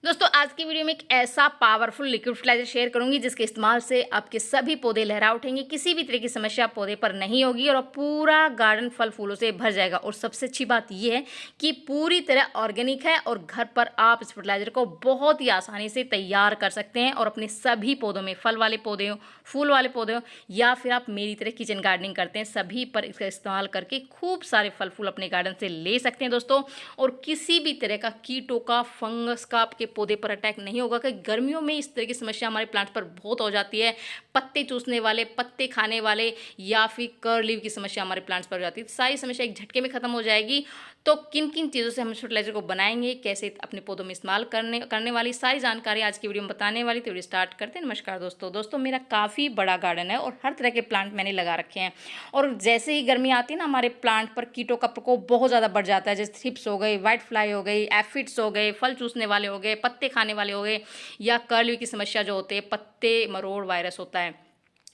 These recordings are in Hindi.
दोस्तों आज की वीडियो में एक ऐसा पावरफुल लिक्विड फर्टिलाइजर शेयर करूंगी जिसके इस्तेमाल से आपके सभी पौधे लहरा उठेंगे। किसी भी तरह की समस्या पौधे पर नहीं होगी और पूरा गार्डन फल फूलों से भर जाएगा। और सबसे अच्छी बात यह है कि पूरी तरह ऑर्गेनिक है और घर पर आप इस फर्टिलाइजर को बहुत ही आसानी से तैयार कर सकते हैं और अपने सभी पौधों में, फल वाले पौधे हो, फूल वाले पौधे हो, या फिर आप मेरी तरह किचन गार्डनिंग करते हैं, सभी पर इसका इस्तेमाल करके खूब सारे फल फूल अपने गार्डन से ले सकते हैं दोस्तों। और किसी भी तरह का कीटों का, फंगस का आपके पौधे पर अटैक नहीं होगा। कि गर्मियों में इस तरह की समस्या हमारे प्लांट पर बहुत हो जाती है, पत्ते चूसने वाले, पत्ते खाने वाले, या फिर कर लीव की समस्या हमारे प्लांट्स पर हो जाती है। सारी समस्या एक झटके में खत्म हो जाएगी। तो किन किन चीज़ों से हम फर्टिलाइजर को बनाएंगे, कैसे अपने पौधों में इस्तेमाल करने वाली सारी जानकारी आज की वीडियो में बताने वाली। तो वीडियो स्टार्ट करते हैं। नमस्कार दोस्तों, मेरा काफ़ी बड़ा गार्डन है और हर तरह के प्लांट मैंने लगा रखे हैं। और जैसे ही गर्मी आती है ना, हमारे प्लांट पर कीटों का प्रकोप बहुत ज़्यादा बढ़ जाता है। जैसे थ्रिप्स हो गई, व्हाइट फ्लाई हो गई, एफिड्स हो गए, फल चूसने वाले हो गए, पत्ते खाने वाले हो गए, या कर्ल की समस्या जो होते हैं, पत्ते मरोड़ वायरस होता है।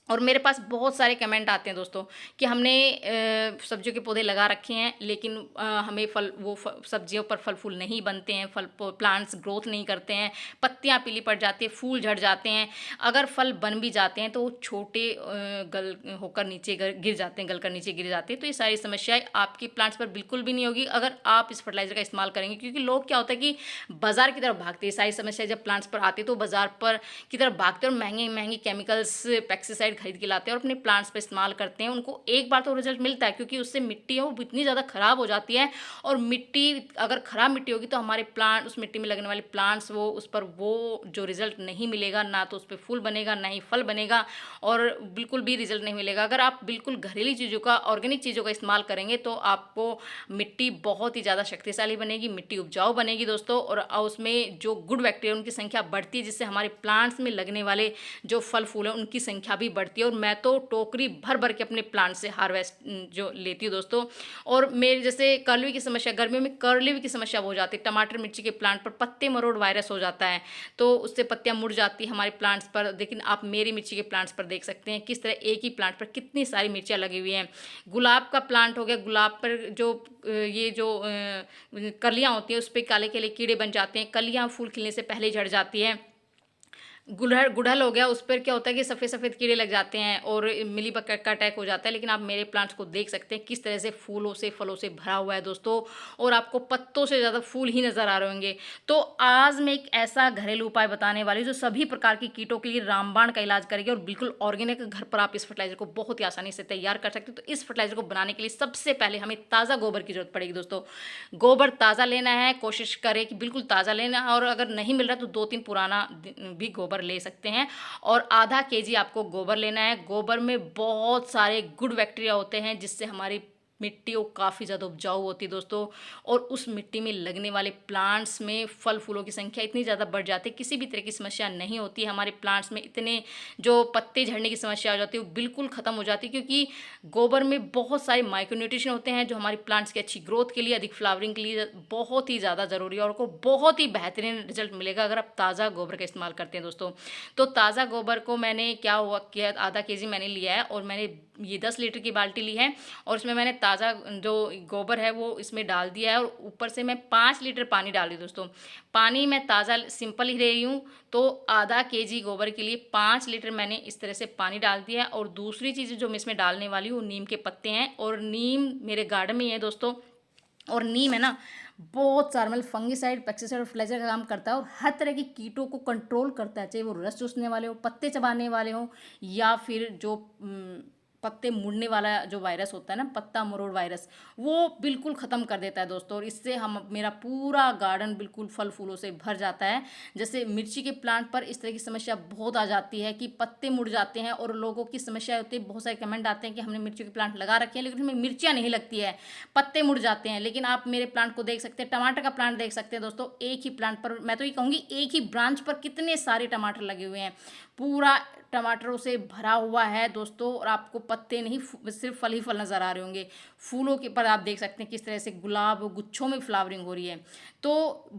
और मेरे पास बहुत सारे कमेंट आते हैं दोस्तों कि हमने सब्जियों के पौधे लगा रखे हैं, लेकिन हमें सब्जियों पर फल फूल नहीं बनते हैं, प्लांट्स ग्रोथ नहीं करते हैं, पत्तियां पीली पड़ जाती है, फूल झड़ जाते हैं। अगर फल बन भी जाते हैं तो वो छोटे गल होकर नीचे गिर जाते हैं, गलकर नीचे गिर जाते हैं। तो ये सारी समस्याएं आपके प्लांट्स पर बिल्कुल भी नहीं होगी अगर आप इस फर्टिलाइजर का इस्तेमाल करेंगे। क्योंकि लोग क्या होता है कि बाजार की तरफ भागते हैं, सारी समस्याएं जब प्लांट्स पर आती है तो बाजार पर की तरफ भागते हैं और महंगे महंगे केमिकल्स, पेस्टिसाइड खरीद के लाते हैं और अपने प्लांट्स पे इस्तेमाल करते हैं। उनको एक बार तो रिजल्ट मिलता है, क्योंकि उससे मिट्टी है वो इतनी ज़्यादा ख़राब हो जाती है। और मिट्टी अगर ख़राब मिट्टी होगी तो हमारे प्लांट, उस मिट्टी में लगने वाले प्लांट्स, वो उस पर वो जो रिजल्ट नहीं मिलेगा, ना तो उस पर फूल बनेगा, ना ही फल बनेगा, और बिल्कुल भी रिजल्ट नहीं मिलेगा। अगर आप बिल्कुल घरेलू चीज़ों का, ऑर्गेनिक चीज़ों का इस्तेमाल करेंगे तो आपको मिट्टी बहुत ही ज़्यादा शक्तिशाली बनेगी, मिट्टी उपजाऊ बनेगी दोस्तों। और उसमें जो गुड बैक्टीरिया उनकी संख्या बढ़ती है, जिससे हमारे प्लांट्स में लगने वाले जो फल फूल हैं उनकी संख्या भी बढ़ती है। और मैं तो टोकरी भर भर के अपने प्लांट से हार्वेस्ट जो लेती हूँ दोस्तों। और मेरे जैसे कर्ली की समस्या, गर्मियों में कर्ली की समस्या हो जाती है, टमाटर मिर्ची के प्लांट पर पत्ते मरोड़ वायरस हो जाता है, तो उससे पत्तियां मुड़ जाती है हमारे प्लांट्स पर। लेकिन आप मेरी मिर्ची के प्लांट्स पर देख सकते हैं किस तरह एक ही प्लांट पर कितनी सारी मिर्चियाँ लगी हुई हैं। गुलाब का प्लांट हो गया, गुलाब पर जो ये जो कलियाँ होती हैं उस पर काले काले कीड़े बन जाते हैं, कलियाँ फूल खिलने से पहले झड़ जाती हैं। गुड़हल हो गया, उस पर क्या होता है कि सफ़ेद सफ़ेद कीड़े लग जाते हैं और मिलीबग का अटैक हो जाता है। लेकिन आप मेरे प्लांट्स को देख सकते हैं किस तरह से फूलों से, फलों से भरा हुआ है दोस्तों, और आपको पत्तों से ज़्यादा फूल ही नज़र आ रहे होंगे। तो आज मैं एक ऐसा घरेलू उपाय बताने वाली हूँ जो सभी प्रकार की कीटों के लिए रामबाण का इलाज करेगी और बिल्कुल ऑर्गेनिक। घर पर आप इस फर्टिलाइजर को बहुत ही आसानी से तैयार कर सकते हो। तो इस फर्टिलाइजर को बनाने के लिए सबसे पहले हमें ताज़ा गोबर की जरूरत पड़ेगी दोस्तों। गोबर ताज़ा लेना है, कोशिश करें कि बिल्कुल ताज़ा लेना है, और अगर नहीं मिल रहा तो 2-3 पुराना भी गोबर ले सकते हैं। और आधा केजी आपको गोबर लेना है। गोबर में बहुत सारे गुड बैक्टीरिया होते हैं जिससे हमारी मिट्टी वो काफ़ी ज़्यादा उपजाऊ होती है दोस्तों। और उस मिट्टी में लगने वाले प्लांट्स में फल फूलों की संख्या इतनी ज़्यादा बढ़ जाती है, किसी भी तरह की समस्या नहीं होती है हमारे प्लांट्स में। इतने जो पत्ते झड़ने की समस्या हो जाती है वो बिल्कुल ख़त्म हो जाती है, क्योंकि गोबर में बहुत सारे माइक्रोन्यूट्रिशन होते हैं जो हमारी प्लांट्स की अच्छी ग्रोथ के लिए, अधिक फ्लावरिंग के लिए बहुत ही ज़्यादा ज़रूरी है। और को बहुत ही बेहतरीन रिजल्ट मिलेगा अगर आप ताज़ा गोबर का इस्तेमाल करते हैं दोस्तों। तो ताज़ा गोबर को मैंने किया, आधा केजी मैंने लिया है और मैंने ये 10 लीटर की बाल्टी ली है और उसमें मैंने ताज़ा जो गोबर है वो इसमें डाल दिया है। और ऊपर से मैं 5 लीटर पानी डाल दी दोस्तों। पानी मैं ताज़ा सिंपल ही ले रही हूँ, तो आधा केजी गोबर के लिए 5 लीटर मैंने इस तरह से पानी डाल दिया है। और दूसरी चीज़ जो मैं इसमें डालने वाली हूँ, नीम के पत्ते हैं, और नीम मेरे गार्डन में ही है दोस्तों। और नीम है ना, बहुत सारा मतलब फंगिसाइड, पेस्टिसाइड और फर्टिलाइजर का काम करता है और हर तरह की कीटों को कंट्रोल करता है, चाहे वो रस चूसने वाले हो, पत्ते चबाने वाले हो, या फिर जो पत्ते मुड़ने वाला जो वायरस होता है ना, पत्ता मरोड़ वायरस, वो बिल्कुल ख़त्म कर देता है दोस्तों। और इससे मेरा पूरा गार्डन बिल्कुल फल फूलों से भर जाता है। जैसे मिर्ची के प्लांट पर इस तरह की समस्या बहुत आ जाती है कि पत्ते मुड़ जाते हैं, और लोगों की समस्या होती है, बहुत सारे कमेंट आते हैं कि हमने मिर्ची के प्लांट लगा रखे हैं लेकिन उसमें मिर्चियाँ नहीं लगती है, पत्ते मुड़ जाते हैं। लेकिन आप मेरे प्लांट को देख सकते हैं, टमाटर का प्लांट देख सकते हैं दोस्तों। एक ही प्लांट पर, मैं तो ये कहूँगी एक ही ब्रांच पर कितने सारे टमाटर लगे हुए हैं। पूरा टमाटरों से भरा हुआ है दोस्तों, और आपको पत्ते नहीं सिर्फ फल ही फल नज़र आ रहे होंगे। फूलों के पर आप देख सकते हैं किस तरह से गुलाब गुच्छों में फ्लावरिंग हो रही है। तो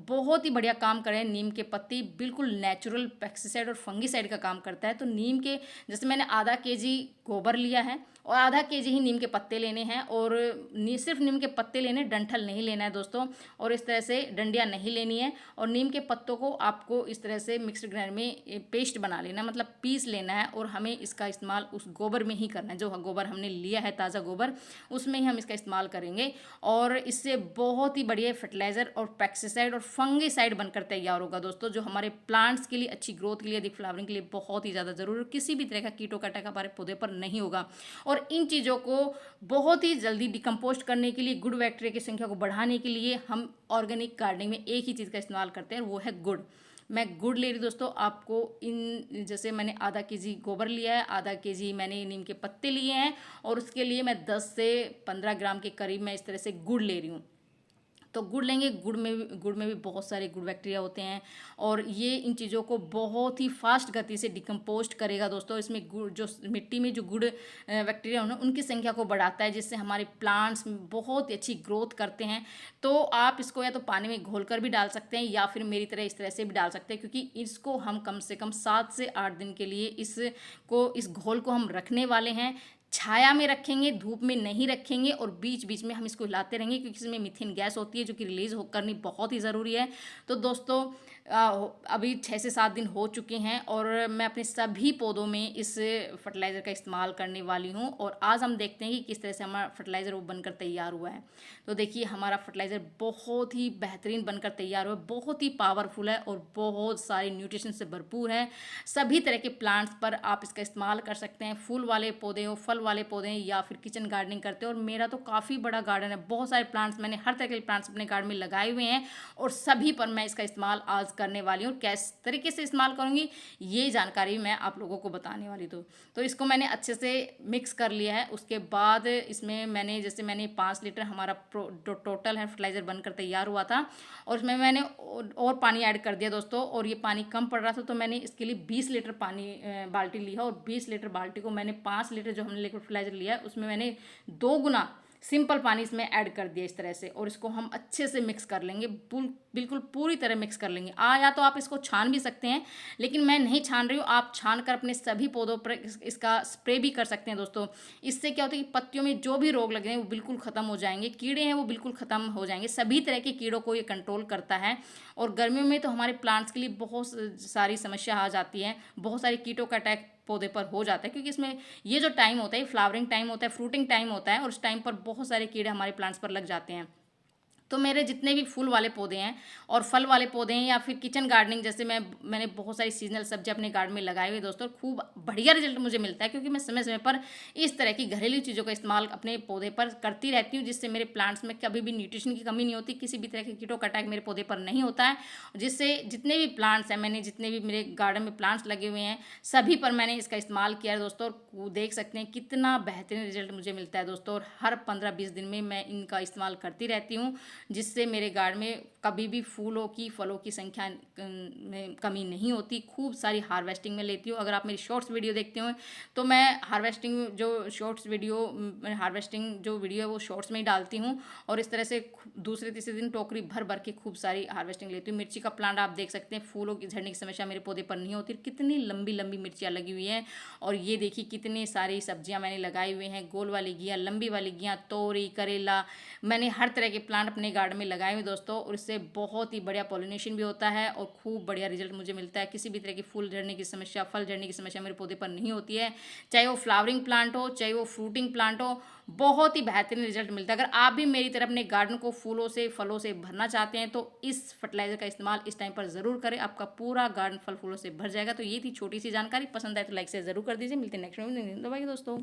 बहुत ही बढ़िया काम कर रहे हैं नीम के पत्ते, बिल्कुल नेचुरल पेस्टिसाइड और फंगिसाइड का काम करता है। तो नीम के, जैसे मैंने आधा केजी गोबर लिया है और आधा केजी ही नीम के पत्ते लेने हैं, और सिर्फ नीम के पत्ते लेने, डंठल नहीं लेना है दोस्तों, और इस तरह से डंडियाँ नहीं लेनी है। और नीम के पत्तों को आपको इस तरह से मिक्सर ग्राइंडर में पेस्ट बना लेना है, मतलब पीस लेना है, और हमें इसका इस्तेमाल उस गोबर में ही करना है। जो गोबर हमने लिया है ताज़ा गोबर, उसमें ही हम इसका इस्तेमाल करेंगे, और इससे बहुत ही बढ़िया फर्टिलाइज़र और पेस्टिसाइड और फंगिसाइड बनकर तैयार होगा दोस्तों, जो हमारे प्लांट्स के लिए, अच्छी ग्रोथ के लिए, अधिक फ्लावरिंग के लिए बहुत ही ज़्यादा ज़रूरी है। किसी भी तरह का कीटों का अटैक हमारे पौधे पर नहीं होगा। और इन चीज़ों को बहुत ही जल्दी डिकम्पोस्ट करने के लिए, गुड बैक्टीरिया की संख्या को बढ़ाने के लिए हम ऑर्गेनिक गार्डनिंग में एक ही चीज़ का इस्तेमाल करते हैं, वो है गुड़। मैं गुड़ ले रही दोस्तों, आपको इन, जैसे मैंने आधा केजी गोबर लिया है, आधा केजी मैंने नीम के पत्ते लिए हैं, और उसके लिए मैं 10 से 15 ग्राम के करीब मैं इस तरह से गुड़ ले रही हूँ। तो गुड़ लेंगे, गुड़ में भी बहुत सारे गुड बैक्टीरिया होते हैं, और ये इन चीज़ों को बहुत ही फास्ट गति से डिकम्पोस्ट करेगा दोस्तों। इसमें गुड़, जो मिट्टी में जो गुड़ बैक्टीरिया होना, उनकी संख्या को बढ़ाता है, जिससे हमारे प्लांट्स में बहुत ही अच्छी ग्रोथ करते हैं। तो आप इसको या तो पानी में घोल कर भी डाल सकते हैं, या फिर मेरी तरह इस तरह से भी डाल सकते हैं, क्योंकि इसको हम कम से कम 7 से 8 दिन के लिए इस घोल को हम रखने वाले हैं। छाया में रखेंगे, धूप में नहीं रखेंगे, और बीच बीच में हम इसको हिलाते रहेंगे, क्योंकि इसमें मीथेन गैस होती है जो कि रिलीज करनी बहुत ही ज़रूरी है। तो दोस्तों अभी 6 से 7 दिन हो चुके हैं, और मैं अपने सभी पौधों में इस फर्टिलाइज़र का इस्तेमाल करने वाली हूँ। और आज हम देखते हैं कि किस तरह से हमारा फर्टिलाइज़र वो बनकर तैयार हुआ है। तो देखिए, हमारा फर्टिलाइज़र बहुत ही बेहतरीन बनकर तैयार हुआ है, बहुत ही पावरफुल है, और बहुत सारे न्यूट्रिशन से भरपूर है। सभी तरह के प्लांट्स पर आप इसका इस्तेमाल कर सकते हैं, फूल वाले पौधे हो, फल वाले पौधे हैं, या फिर किचन गार्डनिंग करते हो। और मेरा तो काफ़ी बड़ा गार्डन है, बहुत सारे प्लांट्स, मैंने हर तरह के प्लांट्स अपने गार्डन में लगाए हुए हैं, और सभी पर मैं इसका इस्तेमाल आज करने वाली हूँ। किस तरीके से इस्तेमाल करूँगी, ये जानकारी मैं आप लोगों को बताने वाली हूँ। तो इसको मैंने अच्छे से मिक्स कर लिया है। उसके बाद इसमें मैंने 5 लीटर हमारा टोटल है फर्टिलाइज़र बनकर तैयार हुआ था, और इसमें मैंने और पानी ऐड कर दिया दोस्तों। और ये पानी कम पड़ रहा था, तो मैंने इसके लिए 20 लीटर पानी बाल्टी ली है, और 20 लीटर बाल्टी को मैंने 5 लीटर जो हमने लिक्विड फर्टिलाइज़र लिया है, उसमें मैंने 2 गुना सिंपल पानी इसमें ऐड कर दिया इस तरह से। और इसको हम अच्छे से मिक्स कर लेंगे, बिल्कुल पूरी तरह मिक्स कर लेंगे। या तो आप इसको छान भी सकते हैं, लेकिन मैं नहीं छान रही हूँ। आप छान कर अपने सभी पौधों पर इसका स्प्रे भी कर सकते हैं दोस्तों। इससे क्या होता है कि पत्तियों में जो भी रोग लगे हैं वो बिल्कुल ख़त्म हो जाएंगे, कीड़े हैं वो बिल्कुल ख़त्म हो जाएंगे। सभी तरह के कीड़ों को ये कंट्रोल करता है। और गर्मियों में तो हमारे प्लांट्स के लिए बहुत सारी समस्या आ जाती है, बहुत सारे कीटों का अटैक पौधे पर हो जाता है, क्योंकि इसमें ये जो टाइम होता है, फ्लावरिंग टाइम होता है, फ्रूटिंग टाइम होता है, और उस टाइम पर बहुत सारे कीड़े हमारे प्लांट्स पर लग जाते हैं। तो मेरे जितने भी फूल वाले पौधे हैं और फल वाले पौधे हैं, या फिर किचन गार्डनिंग, जैसे मैंने बहुत सारी सीजनल सब्जी अपने गार्डन में लगाई हुई दोस्तों, खूब बढ़िया रिजल्ट मुझे मिलता है, क्योंकि मैं समय समय पर इस तरह की घरेलू चीज़ों का इस्तेमाल अपने पौधे पर करती रहती हूँ, जिससे मेरे प्लांट्स में कभी भी न्यूट्रिशन की कमी नहीं होती, किसी भी तरह के कीटों का अटैक मेरे पौधे पर नहीं होता है। जिससे जितने भी प्लांट्स हैं, मैंने जितने भी मेरे गार्डन में प्लांट्स लगे हुए हैं, सभी पर मैंने इसका इस्तेमाल किया है दोस्तों। और देख सकते हैं कितना बेहतरीन रिजल्ट मुझे मिलता है दोस्तों। और हर 15-20 दिन में मैं इनका इस्तेमाल करती रहती हूँ, जिससे मेरे गार्डन में कभी भी फूलों की, फलों की संख्या में कमी नहीं होती। खूब सारी हार्वेस्टिंग में लेती हूँ। अगर आप मेरी शॉर्ट्स वीडियो देखते हो, तो मैं हार्वेस्टिंग जो वीडियो है वो शॉर्ट्स में ही डालती हूँ, और इस तरह से दूसरे तीसरे दिन टोकरी भर भर के खूब सारी हार्वेस्टिंग लेती हूँ। मिर्ची का प्लांट आप देख सकते हैं, फूलों की झड़ने की समस्या मेरे पौधे पर नहीं होती। कितनी लंबी लंबी मिर्चियाँ लगी हुई हैं, और ये देखिए कितनी सारी सब्जियाँ मैंने लगाई हुई हैं, गोल वाली घिया, लंबी वाली घिया, तोरी, करेला, मैंने हर तरह के प्लांट अपने गार्डन में लगाए हुए दोस्तों। और इससे बहुत ही बढ़िया पॉलिनेशन भी होता है, और खूब बढ़िया रिजल्ट मुझे मिलता है। किसी भी तरह की फूल झड़ने की समस्या, फल झड़ने की समस्या मेरे पौधे पर नहीं होती है, चाहे वो फ्लावरिंग प्लांट हो, चाहे वो फ्रूटिंग प्लांट हो। बहुत ही बेहतरीन रिजल्ट मिलता है। अगर आप भी मेरी तरह अपने गार्डन को फूलों से, फलों से भरना चाहते हैं, तो इस फर्टिलाइजर का इस्तेमाल इस टाइम पर ज़रूर करें, आपका पूरा गार्डन फल फूलों से भर जाएगा। तो ये थी छोटी सी जानकारी, पसंद आए तो लाइक से ज़रूर कर दीजिए। मिलते हैं नेक्स्ट वीडियो में, बाय दोस्तों।